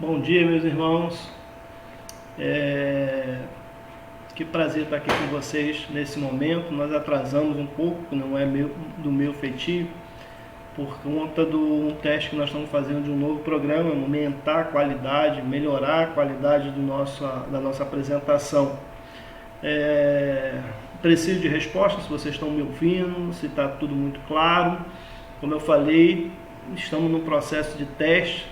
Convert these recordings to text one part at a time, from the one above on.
Bom dia, meus irmãos. Que prazer estar aqui com vocês nesse momento. Nós atrasamos um pouco, não é do meu feitio, por conta do teste que nós estamos fazendo de um novo programa, aumentar a qualidade, melhorar a qualidade da nossa apresentação. Preciso de resposta, se vocês estão me ouvindo, se está tudo muito claro. Como eu falei, estamos num processo de teste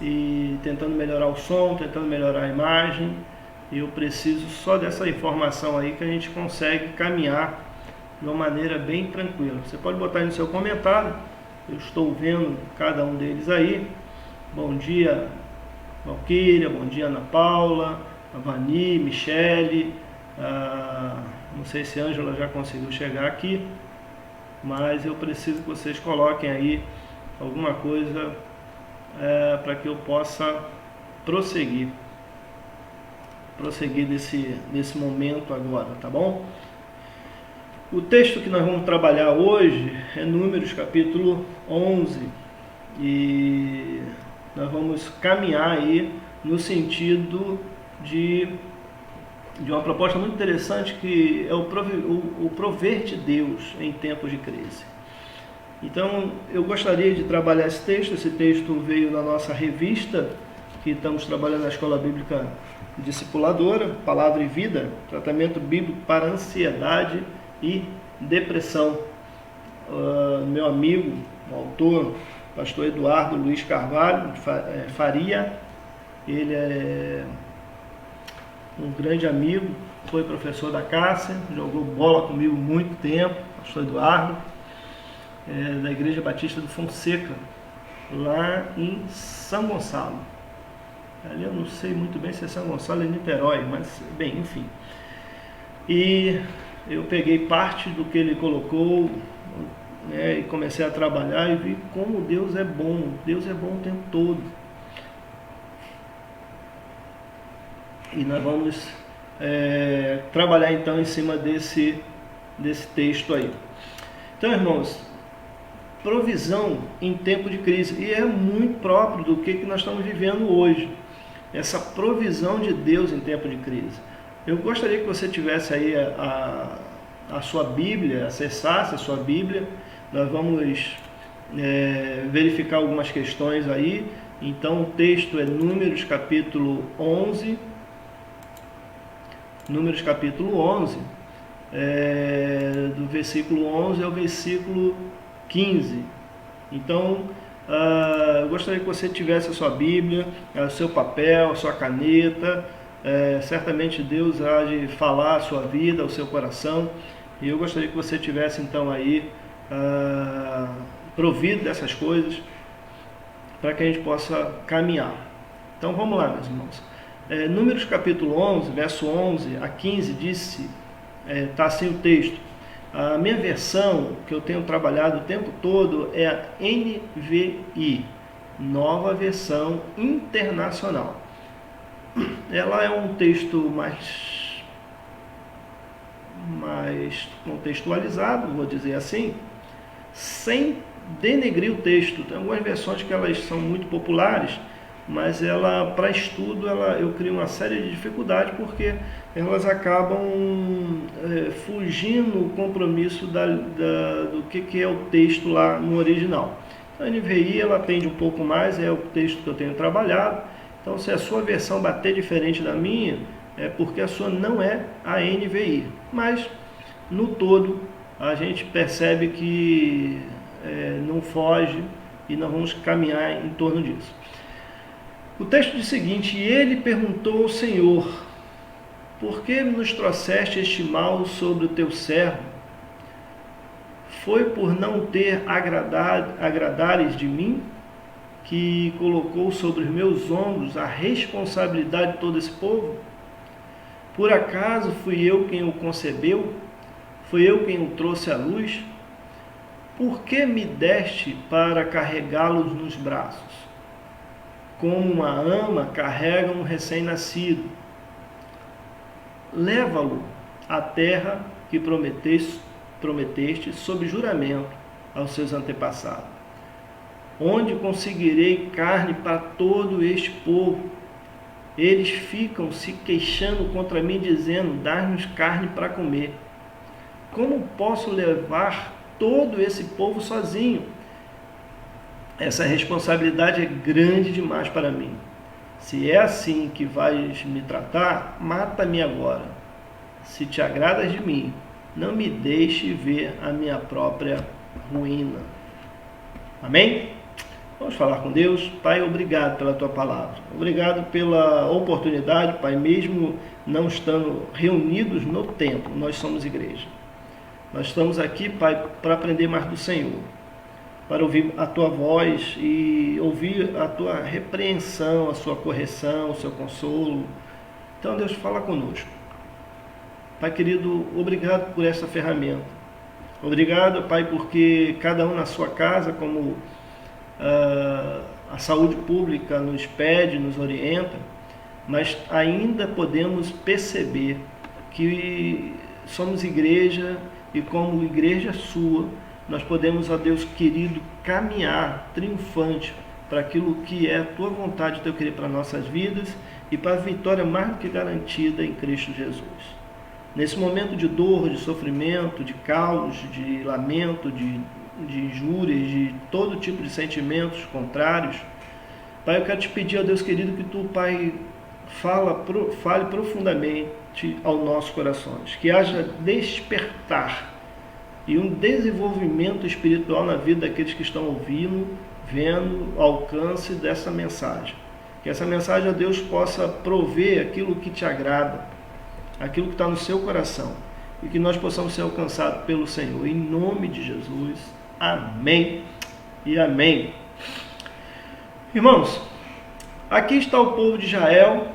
e tentando melhorar o som, tentando melhorar a imagem. E eu preciso só dessa informação aí que a gente consegue caminhar de uma maneira bem tranquila. Você pode botar aí no seu comentário, eu estou vendo cada um deles aí. Bom dia, Valquíria, bom dia, Ana Paula, Avani, Michele, não sei se a Ângela já conseguiu chegar aqui, mas eu preciso que vocês coloquem aí alguma coisa para que eu possa prosseguir desse momento agora, tá bom? O texto que nós vamos trabalhar hoje é Números capítulo 11 e nós vamos caminhar aí no sentido de uma proposta muito interessante, que é o prover de Deus em tempos de crise. Então, eu gostaria de trabalhar esse texto. Esse texto veio da nossa revista, que estamos trabalhando na Escola Bíblica Discipuladora, Palavra e Vida, tratamento bíblico para ansiedade e depressão. Meu amigo, o autor, pastor Eduardo Luiz Carvalho Faria, ele é um grande amigo, foi professor da Cássia, jogou bola comigo muito tempo, pastor Eduardo, da Igreja Batista do Fonseca, lá em São Gonçalo. Ali eu não sei muito bem se é São Gonçalo ou Niterói, mas bem, enfim. E eu peguei parte do que ele colocou, e comecei a trabalhar e vi como Deus é bom. Deus é bom o tempo todo. E nós vamos trabalhar então em cima desse texto aí. Então, irmãos, provisão em tempo de crise, e é muito próprio do que nós estamos vivendo hoje, essa provisão de Deus em tempo de crise. Eu gostaria que você tivesse aí a sua Bíblia, acessasse a sua Bíblia. Nós vamos verificar algumas questões aí. Então o texto é Números capítulo 11, Números capítulo 11, do versículo 11 ao versículo 15. Então, eu gostaria que você tivesse a sua Bíblia, o seu papel, a sua caneta. Certamente Deus há de falar a sua vida, ao seu coração. E eu gostaria que você tivesse então aí provido dessas coisas para que a gente possa caminhar. Então vamos lá, meus irmãos. Números capítulo 11, verso 11 a 15, está assim o texto. A minha versão, que eu tenho trabalhado o tempo todo, é a NVI, Nova Versão Internacional. Ela é um texto mais contextualizado, vou dizer assim, sem denegrir o texto. Tem algumas versões que elas são muito populares, mas ela, para estudo, eu crio uma série de dificuldades, porque elas acabam fugindo o compromisso do que é o texto lá no original. Então, a NVI ela atende um pouco mais, é o texto que eu tenho trabalhado. Então, se a sua versão bater diferente da minha, é porque a sua não é a NVI. Mas, no todo, a gente percebe que não foge, e nós vamos caminhar em torno disso. O texto diz o seguinte: e ele perguntou ao Senhor: por que nos trouxeste este mal sobre o teu servo? Foi por não ter agradares de mim, que colocou sobre os meus ombros a responsabilidade de todo esse povo? Por acaso fui eu quem o concebeu? Fui eu quem o trouxe à luz? Por que me deste para carregá-los nos braços? Como uma ama carrega um recém-nascido. Leva-lo à terra que prometeste sob juramento aos seus antepassados. Onde conseguirei carne para todo este povo? Eles ficam se queixando contra mim, dizendo: dá-nos carne para comer. Como posso levar todo esse povo sozinho? Essa responsabilidade é grande demais para mim. Se é assim que vais me tratar, mata-me agora. Se te agradas de mim, não me deixe ver a minha própria ruína. Amém? Vamos falar com Deus. Pai, obrigado pela Tua palavra. Obrigado pela oportunidade, Pai, mesmo não estando reunidos no templo, nós somos igreja. Nós estamos aqui, Pai, para aprender mais do Senhor, para ouvir a Tua voz e ouvir a Tua repreensão, a Sua correção, o Seu consolo. Então, Deus, fala conosco. Pai querido, obrigado por essa ferramenta. Obrigado, Pai, porque cada um na sua casa, como a saúde pública nos pede, nos orienta, mas ainda podemos perceber que somos igreja e como igreja sua, nós podemos, ó Deus querido, caminhar triunfante para aquilo que é a Tua vontade, o Teu querer para nossas vidas e para a vitória mais do que garantida em Cristo Jesus. Nesse momento de dor, de sofrimento, de caos, de lamento, de injúrias, de todo tipo de sentimentos contrários, Pai, eu quero te pedir, ó Deus querido, que Tu, Pai, fale profundamente aos nossos corações, que haja despertar e um desenvolvimento espiritual na vida daqueles que estão ouvindo, vendo o alcance dessa mensagem. Que essa mensagem, ó Deus, possa prover aquilo que Te agrada, aquilo que está no seu coração, e que nós possamos ser alcançados pelo Senhor. Em nome de Jesus. Amém e amém. Irmãos, aqui está o povo de Israel,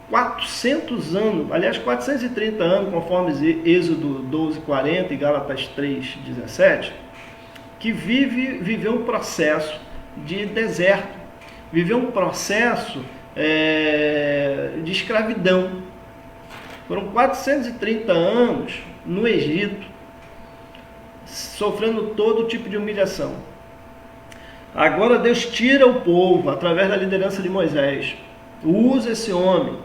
400 anos, aliás 430 anos, conforme Êxodo 12:40 e Gálatas 3:17, que viveu um processo de deserto, viveu um processo de escravidão. Foram 430 anos no Egito, sofrendo todo tipo de humilhação. Agora Deus tira o povo através da liderança de Moisés, usa esse homem,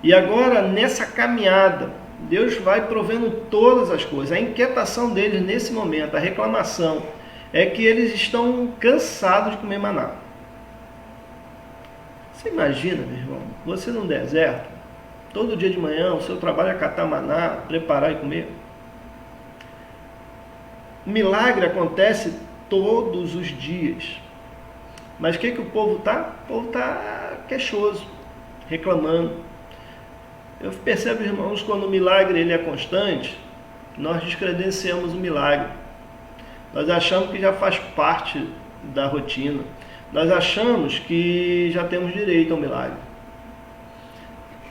e agora nessa caminhada Deus vai provendo todas as coisas. A inquietação deles nesse momento, a reclamação, é que eles estão cansados de comer maná. Você imagina, meu irmão, você num deserto, todo dia de manhã o seu trabalho é catar maná, preparar e comer. O milagre acontece todos os dias. Mas o que o povo está? O povo está queixoso, reclamando. Eu percebo, irmãos, quando o milagre ele é constante, nós descredenciamos o milagre. Nós achamos que já faz parte da rotina. Nós achamos que já temos direito ao milagre.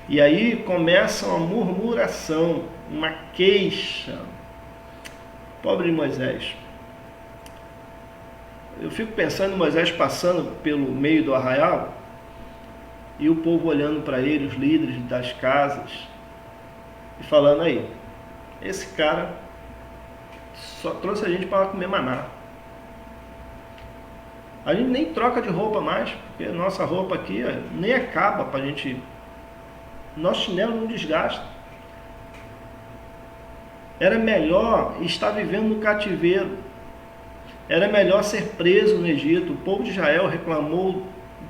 E aí começa uma murmuração, uma queixa. Pobre Moisés. Eu fico pensando em Moisés passando pelo meio do arraial e o povo olhando para ele, os líderes das casas, e falando: aí, esse cara só trouxe a gente para comer maná. A gente nem troca de roupa mais, porque nossa roupa aqui nem acaba para a gente. Nosso chinelo não desgasta. Era melhor estar vivendo no cativeiro. Era melhor ser preso no Egito. O povo de Israel reclamou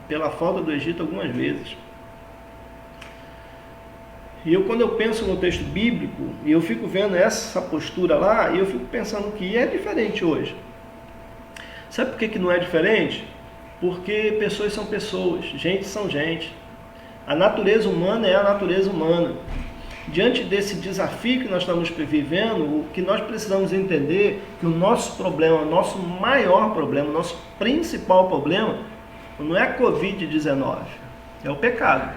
pela falta do Egito algumas vezes. E quando eu penso no texto bíblico, e eu fico vendo essa postura lá, e eu fico pensando que é diferente hoje. Sabe por que não é diferente? Porque pessoas são pessoas, gente são gente. A natureza humana é a natureza humana. Diante desse desafio que nós estamos vivendo, o que nós precisamos entender que o nosso problema, o nosso maior problema, o nosso principal problema, não é a Covid-19, é o pecado.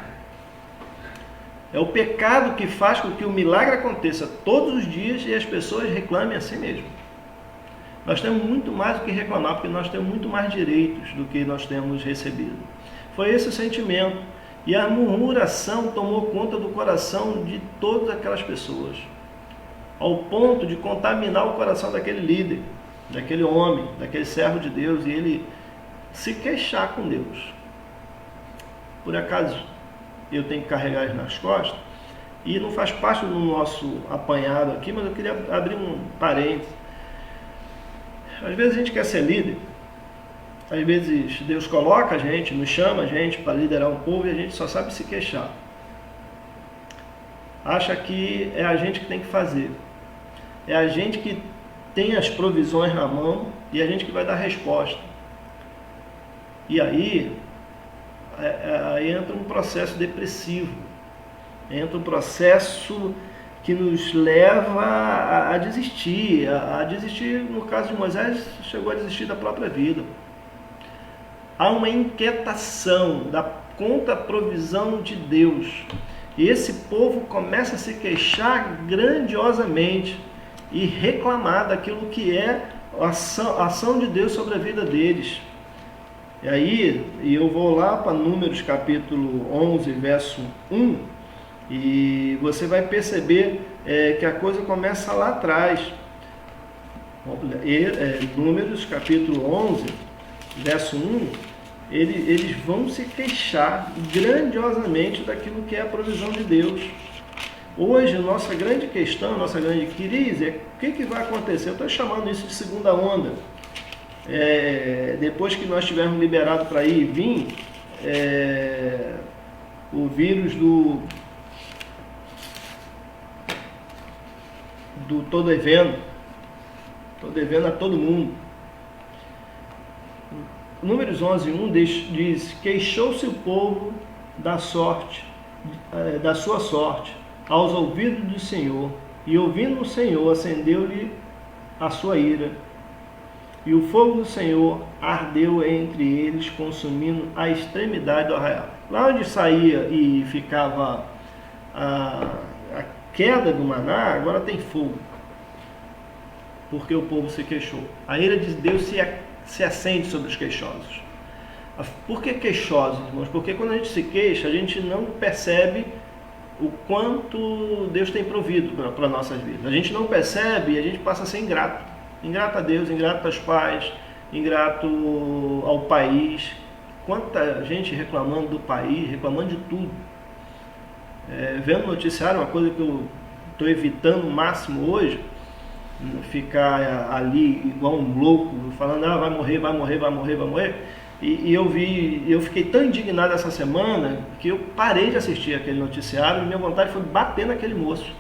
É o pecado que faz com que o milagre aconteça todos os dias e as pessoas reclamem a si mesmo. Nós temos muito mais do que reclamar, porque nós temos muito mais direitos do que nós temos recebido. Foi esse o sentimento. E a murmuração tomou conta do coração de todas aquelas pessoas, ao ponto de contaminar o coração daquele líder. daquele homem, daquele servo de Deus, e ele se queixar com Deus. Por acaso eu tenho que carregar isso nas costas? E não faz parte do nosso apanhado aqui, mas eu queria abrir um parênteses. Às vezes a gente quer ser líder, às vezes Deus coloca a gente, nos chama a gente para liderar um povo e a gente só sabe se queixar. Acha que é a gente que tem que fazer. É a gente que tem as provisões na mão e a gente que vai dar resposta. E aí entra um processo depressivo. Entra um processo que nos leva a desistir. A desistir, no caso de Moisés, chegou a desistir da própria vida. Há uma inquietação contra a provisão de Deus. E esse povo começa a se queixar grandiosamente e reclamar daquilo que é a ação de Deus sobre a vida deles. E aí, eu vou lá para Números capítulo 11, verso 1, e você vai perceber que a coisa começa lá atrás. Números capítulo 11, verso 1, eles vão se queixar grandiosamente daquilo que é a provisão de Deus. Hoje, a nossa grande questão, a nossa grande crise é o que vai acontecer. Eu estou chamando isso de segunda onda. Depois que nós tivermos liberado para ir e vir, o vírus do tô devendo a todo mundo. Números 11:1 diz: queixou-se o povo da sua sorte aos ouvidos do Senhor, e ouvindo o Senhor, acendeu-lhe a sua ira, e o fogo do Senhor ardeu entre eles, consumindo a extremidade do arraial. Lá onde saía e ficava a queda do maná, agora tem fogo, porque o povo se queixou. A ira de Deus se acende sobre os queixosos. Por que queixosos, irmãos? Porque quando a gente se queixa, a gente não percebe o quanto Deus tem provido para nossas vidas. A gente não percebe e a gente passa a ser ingrato. Ingrato a Deus, ingrato aos pais, ingrato ao país. Quanta gente reclamando do país, reclamando de tudo. Vendo noticiário, uma coisa que eu estou evitando o máximo hoje, ficar ali igual um louco, falando, vai morrer, vai morrer, vai morrer, vai morrer. E eu fiquei tão indignado essa semana que eu parei de assistir aquele noticiário e minha vontade foi bater naquele moço.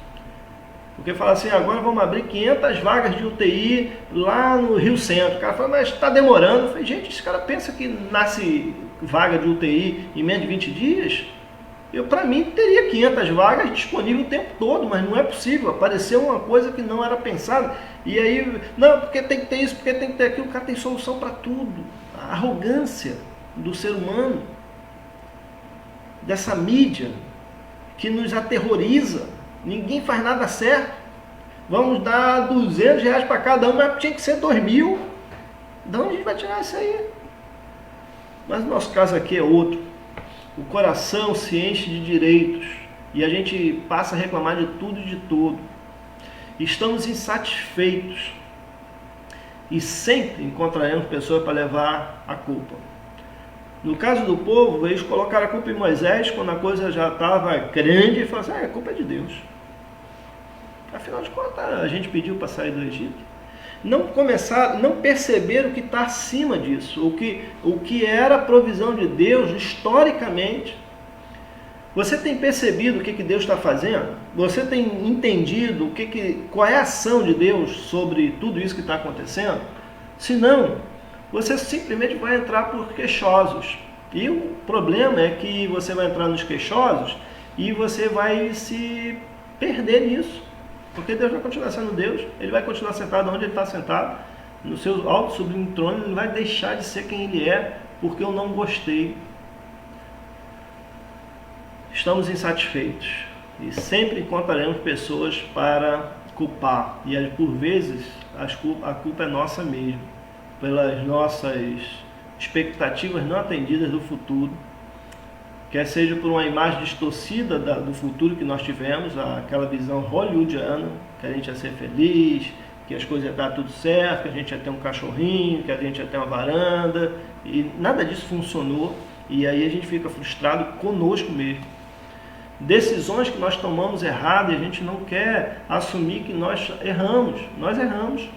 Porque fala assim, agora vamos abrir 500 vagas de UTI lá no Rio Centro. O cara fala, mas está demorando. Eu falei, gente, esse cara pensa que nasce vaga de UTI em menos de 20 dias? Para mim, teria 500 vagas disponíveis o tempo todo, mas não é possível. Apareceu uma coisa que não era pensada. E aí, não, porque tem que ter isso, porque tem que ter aquilo. O cara tem solução para tudo. A arrogância do ser humano, dessa mídia que nos aterroriza. Ninguém faz nada certo. Vamos dar R$200 para cada um, mas tinha que ser 2.000. De onde a gente vai tirar isso aí? Mas o nosso caso aqui é outro. O coração se enche de direitos e a gente passa a reclamar de tudo e de tudo. Estamos insatisfeitos e sempre encontraremos pessoas para levar a culpa. No caso do povo, eles colocaram a culpa em Moisés quando a coisa já estava grande e falaram assim, a culpa é de Deus. Afinal de contas, a gente pediu para sair do Egito. Não perceberam o que está acima disso, o que era a provisão de Deus historicamente. Você tem percebido o que Deus está fazendo? Você tem entendido qual é a ação de Deus sobre tudo isso que está acontecendo? Se não, você simplesmente vai entrar por queixosos. E o problema é que você vai entrar nos queixosos e você vai se perder nisso. Porque Deus vai continuar sendo Deus, Ele vai continuar sentado onde Ele está sentado, no seu alto sublime trono. Ele não vai deixar de ser quem Ele é, porque eu não gostei. Estamos insatisfeitos e sempre encontraremos pessoas para culpar. E por vezes a culpa é nossa mesmo, pelas nossas expectativas não atendidas do futuro. Quer seja por uma imagem distorcida do futuro que nós tivemos, aquela visão hollywoodiana, que a gente ia ser feliz, que as coisas iam dar tudo certo, que a gente ia ter um cachorrinho, que a gente ia ter uma varanda, e nada disso funcionou, e aí a gente fica frustrado conosco mesmo. Decisões que nós tomamos erradas, a gente não quer assumir que nós erramos.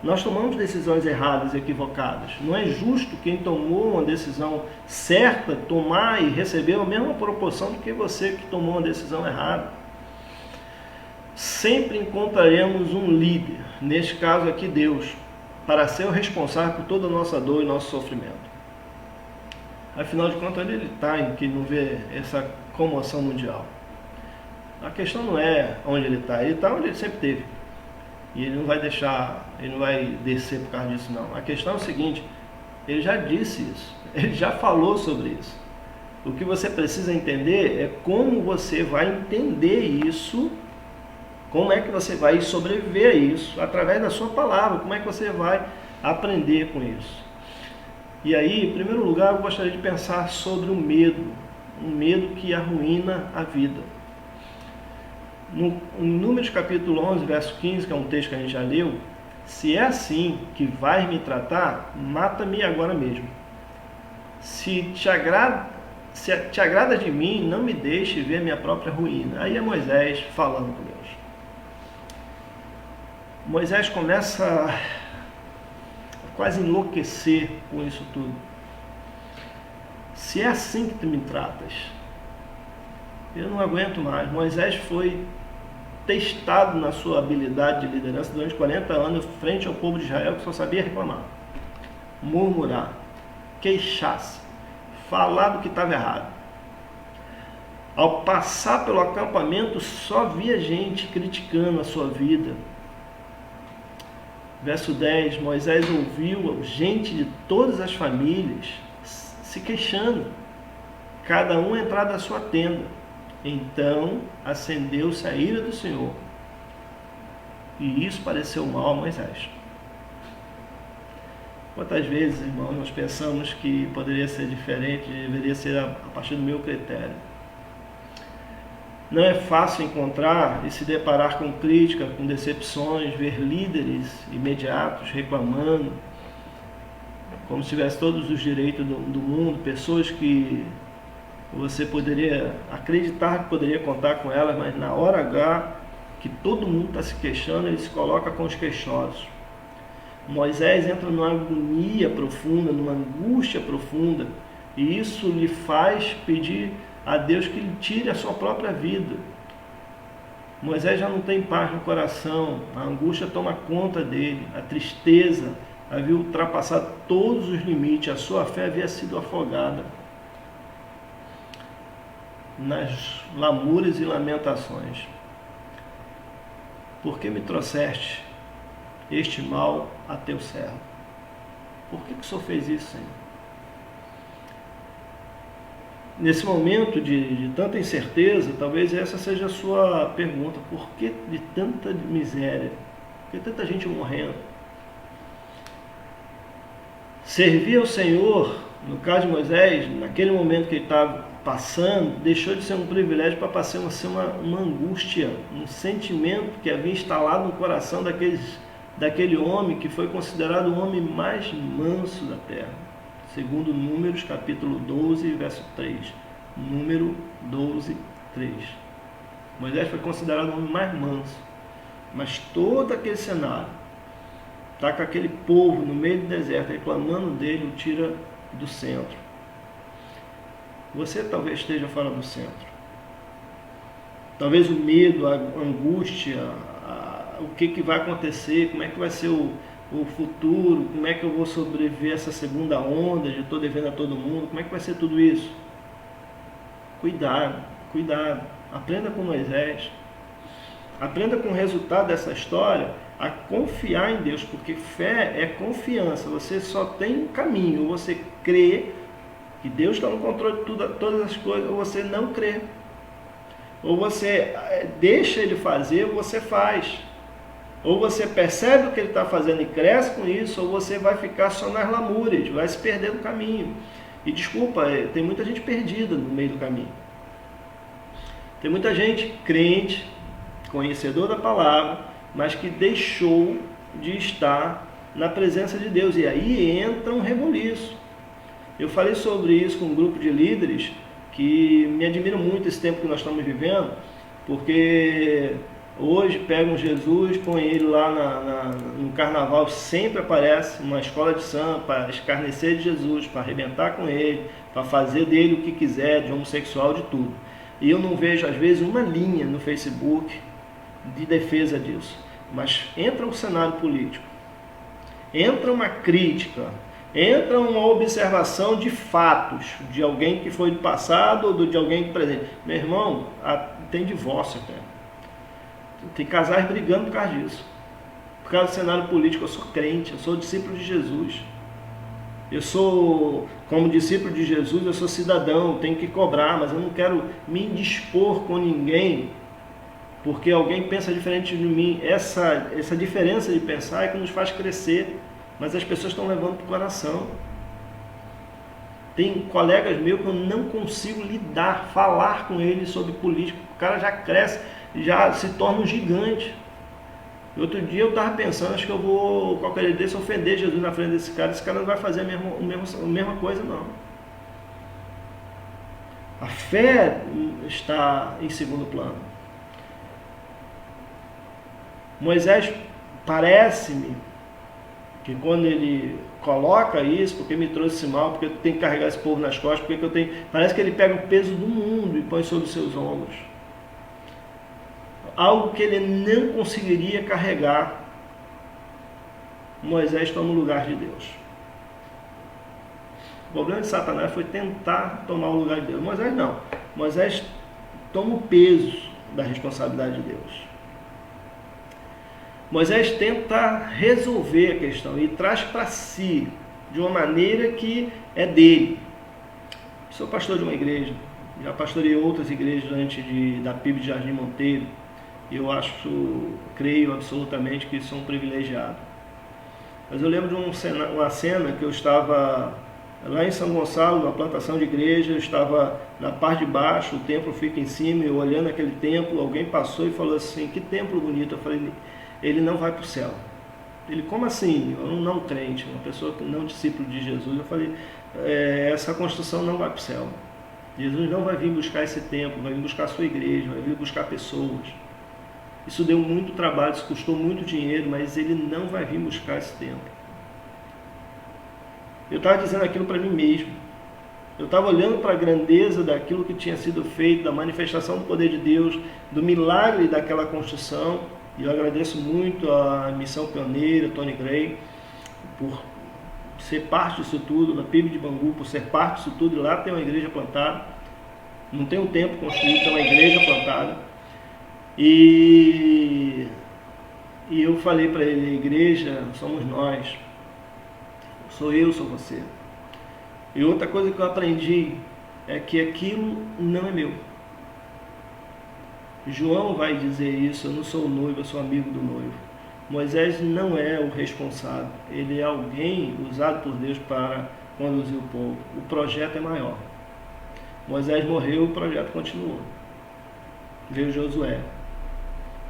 Nós tomamos decisões erradas, equivocadas. Não é justo quem tomou uma decisão certa tomar e receber a mesma proporção do que você que tomou uma decisão errada. Sempre encontraremos um líder, neste caso aqui Deus, para ser o responsável por toda a nossa dor e nosso sofrimento. Afinal de contas, ele está em que não vê essa comoção mundial. A questão não é onde ele está onde ele sempre esteve. E ele não vai deixar, ele não vai descer por causa disso não. A questão é o seguinte, ele já disse isso, ele já falou sobre isso. O que você precisa entender é como você vai entender isso, como é que você vai sobreviver a isso, através da sua palavra, como é que você vai aprender com isso. E aí, em primeiro lugar, eu gostaria de pensar sobre o medo, um medo que arruína a vida. No Números capítulo 11, verso 15, que é um texto que a gente já leu, se é assim que vais me tratar, mata-me agora mesmo. Se te agrada de mim, não me deixe ver minha própria ruína. Aí é Moisés falando com Deus. Moisés começa a quase enlouquecer com isso tudo. Se é assim que tu me tratas, eu não aguento mais. Moisés foi testado na sua habilidade de liderança durante 40 anos frente ao povo de Israel, que só sabia reclamar, murmurar, queixar-se, falar do que estava errado. Ao passar pelo acampamento, só via gente criticando a sua vida. Verso 10, Moisés ouviu gente de todas as famílias se queixando, cada um entrar da sua tenda. Então acendeu-se a ira do Senhor, e isso pareceu mal a Moisés. Quantas vezes, irmão, nós pensamos que poderia ser diferente, deveria ser a partir do meu critério. Não é fácil encontrar e se deparar com crítica, com decepções, ver líderes imediatos reclamando, como se tivesse todos os direitos do mundo, pessoas que você poderia acreditar que poderia contar com elas, mas na hora H, que todo mundo está se queixando, ele se coloca com os queixosos. Moisés entra numa agonia profunda, numa angústia profunda, e isso lhe faz pedir a Deus que lhe tire a sua própria vida. Moisés já não tem paz no coração, a angústia toma conta dele, a tristeza havia ultrapassado todos os limites, a sua fé havia sido afogada nas lamúrias e lamentações. Por que me trouxeste este mal a teu servo? Por que o Senhor fez isso, Senhor? Nesse momento de tanta incerteza, talvez essa seja a sua pergunta. Por que de tanta miséria? Por que tanta gente morrendo? Servir ao Senhor, no caso de Moisés, naquele momento que ele estava passando, deixou de ser um privilégio para passar a ser uma angústia, um sentimento que havia instalado no coração daquele homem que foi considerado o homem mais manso da terra. Segundo Números, capítulo 12, verso 3. Número 12, 3. Moisés foi considerado o homem mais manso. Mas todo aquele cenário, está com aquele povo no meio do deserto, reclamando dele, o tira do centro. Você talvez esteja fora do centro. Talvez o medo, a angústia, o que vai acontecer, como é que vai ser o futuro, como é que eu vou sobreviver a essa segunda onda de estou devendo a todo mundo, como é que vai ser tudo isso? Cuidado, cuidado. Aprenda com Moisés. Aprenda com o resultado dessa história a confiar em Deus, porque fé é confiança. Você só tem um caminho, ou você crê que Deus está no controle de todas as coisas, ou você não crê. Ou você deixa Ele fazer, ou você faz. Ou você percebe o que Ele está fazendo e cresce com isso, ou você vai ficar só nas lamúrias, vai se perder no caminho. E desculpa, tem muita gente perdida no meio do caminho. Tem muita gente crente, conhecedor da palavra, mas que deixou de estar na presença de Deus. E aí entra um reboliço. Eu falei sobre isso com um grupo de líderes que me admiram muito esse tempo que nós estamos vivendo, porque hoje pegam Jesus, põem ele lá no carnaval, sempre aparece uma escola de samba para escarnecer de Jesus, para arrebentar com ele, para fazer dele o que quiser, de homossexual, de tudo. E eu não vejo, às vezes, uma linha no Facebook de defesa disso. Mas entra um cenário político, entra uma crítica, entra uma observação de fatos, de alguém que foi do passado ou de alguém que presente. Meu irmão, tem divórcio até. Tem casais brigando por causa disso. Por causa do cenário político. Eu sou crente, eu sou discípulo de Jesus. Eu sou, como discípulo de Jesus, eu sou cidadão, tenho que cobrar, mas eu não quero me indispor com ninguém, porque alguém pensa diferente de mim. Essa diferença de pensar é que nos faz crescer, mas as pessoas estão levando para o coração. Tem colegas meus que eu não consigo falar com eles sobre política. O cara já cresce, já se torna um gigante. Outro dia eu estava pensando, acho que eu vou, qualquer dia, ofender Jesus na frente desse cara. Esse cara não vai fazer a mesma coisa, não. A fé está em segundo plano. Moisés, parece-me que quando ele coloca isso, porque me trouxe esse mal, porque eu tenho que carregar esse povo nas costas, porque eu tenho, parece que ele pega o peso do mundo e põe sobre os seus ombros. Algo que ele não conseguiria carregar. Moisés toma o lugar de Deus. O problema de Satanás foi tentar tomar o lugar de Deus. Moisés não. Moisés toma o peso da responsabilidade de Deus. Moisés tenta resolver a questão e traz para si de uma maneira que é dele. Sou pastor de uma igreja, já pastoreei outras igrejas antes da PIB de Jardim Monteiro. Eu creio absolutamente que sou um privilegiado. Mas eu lembro de uma cena que eu estava lá em São Gonçalo, na plantação de igreja, eu estava na parte de baixo, o templo fica em cima, eu olhando aquele templo, alguém passou e falou assim, que templo bonito. Eu falei, ele não vai para o céu. Ele, como assim? Um não crente, uma pessoa que não discípulo de Jesus. Eu falei, essa construção não vai para o céu. Jesus não vai vir buscar esse templo, vai vir buscar a sua igreja, vai vir buscar pessoas. Isso deu muito trabalho, isso custou muito dinheiro, mas ele não vai vir buscar esse templo. Eu estava dizendo aquilo para mim mesmo. Eu estava olhando para a grandeza daquilo que tinha sido feito, da manifestação do poder de Deus, do milagre daquela construção. E eu agradeço muito a Missão Pioneira, Tony Gray, por ser parte disso tudo, na PIB de Bangu, por ser parte disso tudo. E lá tem uma igreja plantada. Não tem um templo construído, tem uma igreja plantada. E eu falei para ele, igreja, somos nós. Sou eu, sou você. E outra coisa que eu aprendi é que aquilo não é meu. João vai dizer isso, eu não sou o noivo, eu sou amigo do noivo. Moisés não é o responsável, ele é alguém usado por Deus para conduzir o povo. O projeto é maior. Moisés morreu, o projeto continuou. Veio Josué.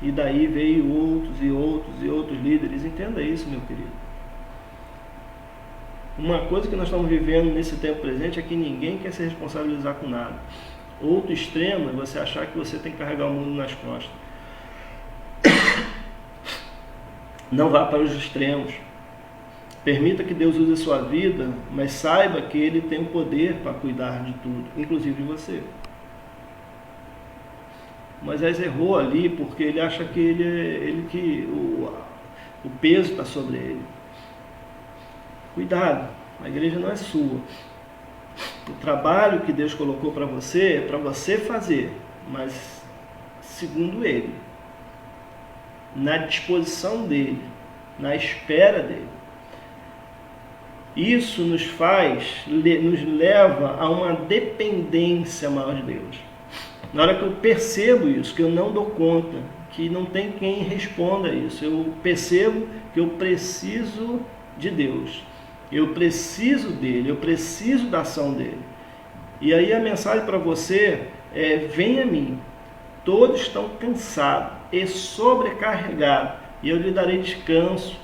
E daí veio outros e outros e outros líderes. Entenda isso, meu querido. Uma coisa que nós estamos vivendo nesse tempo presente é que ninguém quer se responsabilizar com nada. Outro extremo é você achar que você tem que carregar o mundo nas costas. Não vá para os extremos. Permita que Deus use a sua vida, mas saiba que Ele tem o poder para cuidar de tudo, inclusive de você. Moisés errou ali porque ele acha que o peso está sobre ele. Cuidado, a igreja não é sua. O trabalho que Deus colocou para você é para você fazer, mas segundo Ele, na disposição dEle, na espera dEle. Isso nos leva a uma dependência maior de Deus. Na hora que eu percebo isso, que eu não dou conta, que não tem quem responda a isso, eu percebo que eu preciso de Deus, eu preciso dEle, eu preciso da ação dEle. E aí a mensagem para você é: venha a mim, todos estão cansados e sobrecarregados, e eu lhe darei descanso.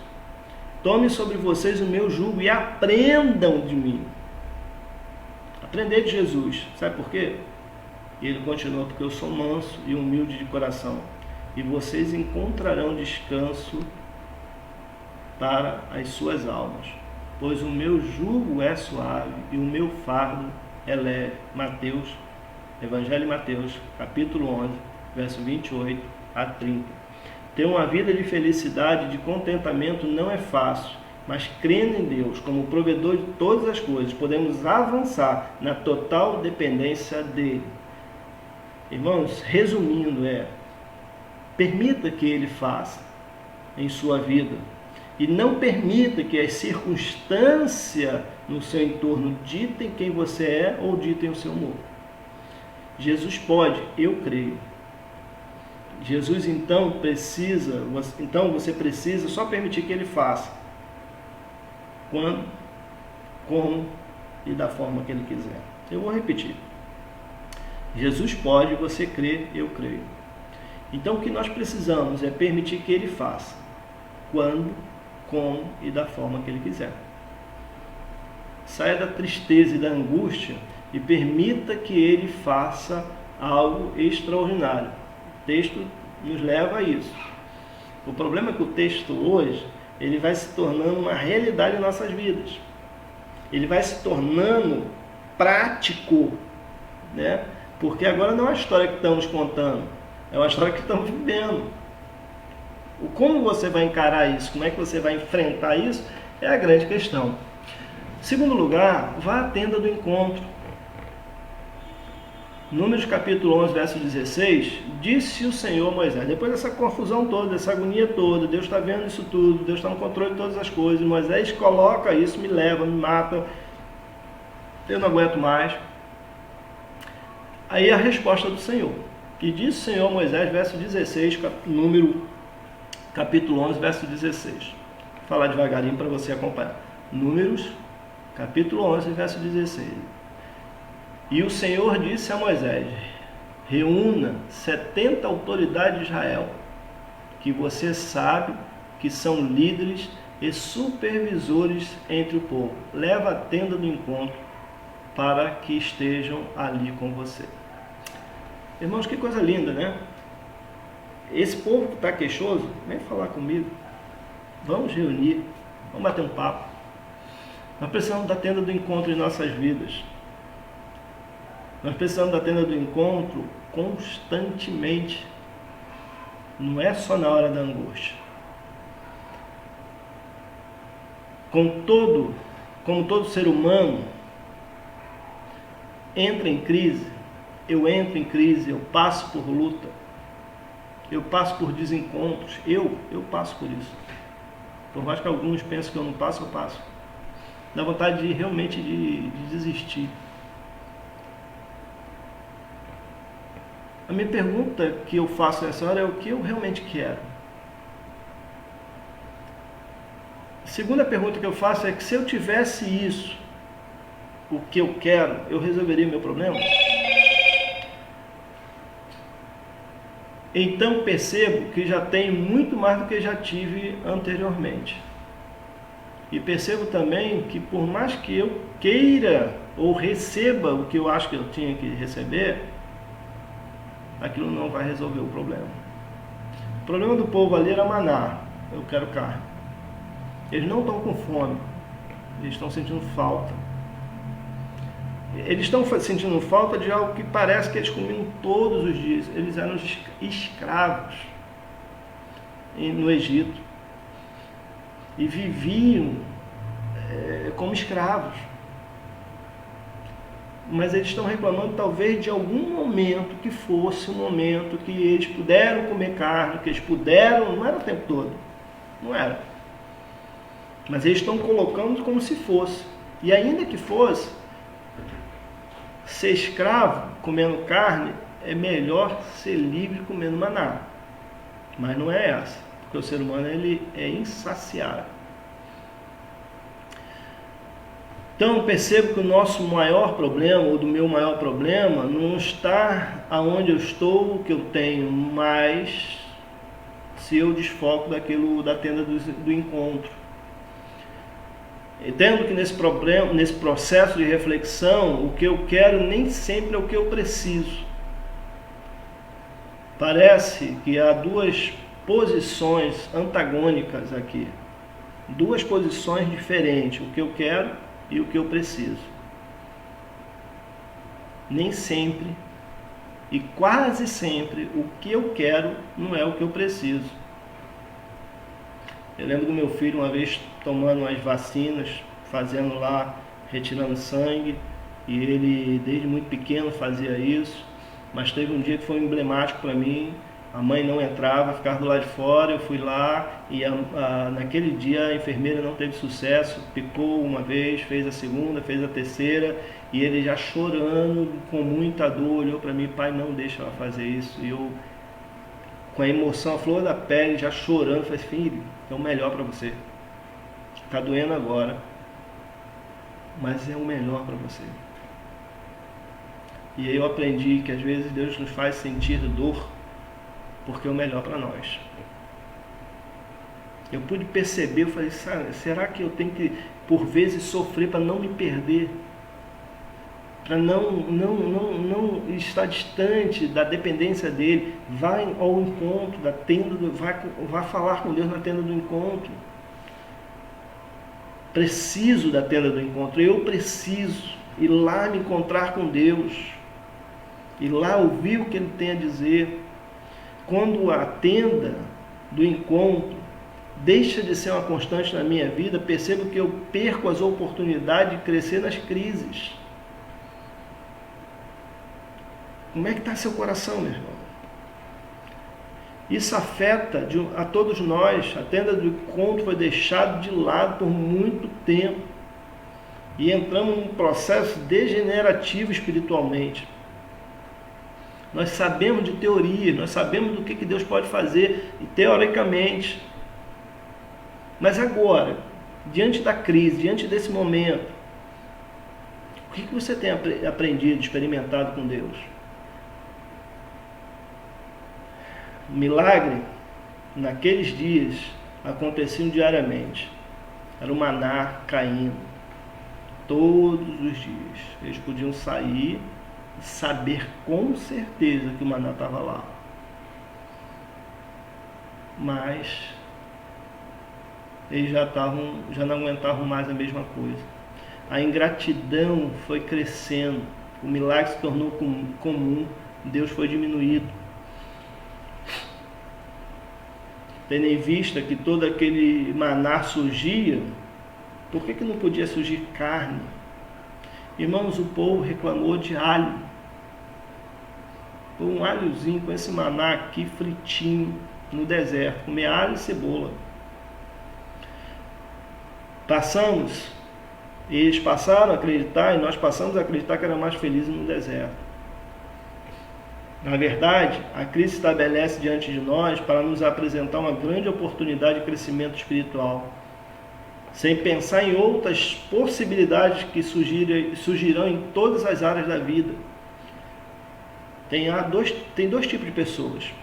Tome sobre vocês o meu jugo e aprendam de mim. Aprender de Jesus. Sabe por quê? E ele continua, porque eu sou manso e humilde de coração, e vocês encontrarão descanso para as suas almas, pois o meu jugo é suave e o meu fardo é leve. Mateus, Evangelho de Mateus, capítulo 11, verso 28 a 30. Ter uma vida de felicidade e de contentamento não é fácil, mas crendo em Deus como provedor de todas as coisas, podemos avançar na total dependência dele. Irmãos, resumindo, permita que ele faça em sua vida, e não permita que as circunstâncias no seu entorno ditem quem você é ou ditem o seu humor. Jesus pode, eu creio. Jesus então você precisa só permitir que ele faça. Quando, como e da forma que ele quiser. Eu vou repetir. Jesus pode, você crê, eu creio. Então o que nós precisamos é permitir que ele faça. Quando, como e da forma que ele quiser. Saia da tristeza e da angústia e permita que ele faça algo extraordinário. O texto nos leva a isso. O problema é que o texto hoje, ele vai se tornando uma realidade em nossas vidas. Ele vai se tornando prático, né? Porque agora não é uma história que estamos contando, é uma história que estamos vivendo. Como você vai encarar isso, como é que você vai enfrentar isso, é a grande questão. Segundo lugar, vá à tenda do encontro. Números capítulo 11, verso 16, disse o Senhor a Moisés, depois dessa confusão toda, dessa agonia toda, Deus está vendo isso tudo, Deus está no controle de todas as coisas, Moisés coloca isso, me leva, me mata, eu não aguento mais. Aí a resposta do Senhor, e disse o Senhor a Moisés, verso 16, número capítulo 11, verso 16. Vou falar devagarinho para você acompanhar. Números, capítulo 11, verso 16. E o Senhor disse a Moisés, reúna 70 autoridades de Israel, que você sabe que são líderes e supervisores entre o povo. Leva a tenda do encontro para que estejam ali com você. Irmãos, que coisa linda, né? Esse povo que está queixoso, vem falar comigo. Vamos reunir, vamos bater um papo. Nós precisamos da tenda do encontro em nossas vidas. Nós precisamos da tenda do encontro constantemente. Não é só na hora da angústia. Como todo ser humano entra em crise, eu entro em crise, eu passo por luta, eu passo por desencontros, eu passo por isso. Por mais que alguns pensem que eu não passo, eu passo. Dá vontade de realmente de desistir. A minha pergunta que eu faço nessa hora é o que eu realmente quero. A segunda pergunta que eu faço é que se eu tivesse isso, o que eu quero, eu resolveria meu problema? Então percebo que já tenho muito mais do que já tive anteriormente. E percebo também que por mais que eu queira ou receba o que eu acho que eu tinha que receber, aquilo não vai resolver o problema. O problema do povo ali era maná. Eu quero carne. Eles não estão com fome. Eles estão sentindo falta. Eles estão sentindo falta de algo que parece que eles comiam todos os dias. Eles eram escravos no Egito. E viviam como escravos. Mas eles estão reclamando talvez de algum momento que fosse um momento que eles puderam comer carne, que eles puderam, não era o tempo todo, não era. Mas eles estão colocando como se fosse. E ainda que fosse, ser escravo comendo carne é melhor ser livre comendo maná. Mas não é essa, porque o ser humano ele é insaciável. Então percebo que o nosso maior problema, ou do meu maior problema, não está aonde eu estou, o que eu tenho, mas se eu desfoco da tenda do encontro. Entendo que nesse processo de reflexão, o que eu quero nem sempre é o que eu preciso. Parece que há duas posições antagônicas aqui. Duas posições diferentes, o que eu quero e o que eu preciso. Nem sempre e quase sempre o que eu quero não é o que eu preciso. Eu lembro do meu filho uma vez tomando umas vacinas, fazendo lá, retirando sangue, e ele desde muito pequeno fazia isso, mas teve um dia que foi emblemático para mim. A mãe não entrava, ficava do lado de fora, eu fui lá e naquele dia a enfermeira não teve sucesso, picou uma vez, fez a segunda, fez a terceira, e ele já chorando, com muita dor, olhou para mim: pai, não deixa ela fazer isso. E eu, com a emoção, a flor da pele, já chorando, falei: filho, é o melhor para você. Está doendo agora, mas é o melhor para você. E aí eu aprendi que às vezes Deus nos faz sentir dor porque é o melhor para nós. Eu pude perceber, eu falei: será que eu tenho que, por vezes, sofrer para não me perder? Para não estar distante da dependência dele? Vai ao encontro da tenda, vai falar com Deus na tenda do encontro. Preciso da tenda do encontro, eu preciso ir lá me encontrar com Deus, ir lá ouvir o que Ele tem a dizer. Quando a tenda do encontro deixa de ser uma constante na minha vida, percebo que eu perco as oportunidades de crescer nas crises. Como é que está seu coração, meu irmão? Isso afeta a todos nós. A tenda do encontro foi deixada de lado por muito tempo. E entramos num processo degenerativo espiritualmente. Nós sabemos de teoria, nós sabemos do que Deus pode fazer, e teoricamente. Mas agora, diante da crise, diante desse momento, o que você tem aprendido, experimentado com Deus? Milagre, naqueles dias, aconteciam diariamente. Era o maná caindo, todos os dias. Eles podiam sair e saber com certeza que o maná estava lá. Mas eles já não aguentavam mais a mesma coisa. A ingratidão foi crescendo, o milagre se tornou comum, Deus foi diminuído. Tendo em vista que todo aquele maná surgia, por que não podia surgir carne? Irmãos, o povo reclamou de alho. Um alhozinho com esse maná aqui fritinho no deserto, comer alho e cebola. Eles passaram a acreditar, e nós passamos a acreditar que era mais feliz no deserto. Na verdade, a crise se estabelece diante de nós para nos apresentar uma grande oportunidade de crescimento espiritual, sem pensar em outras possibilidades que surgirão em todas as áreas da vida. Tem dois tipos de pessoas.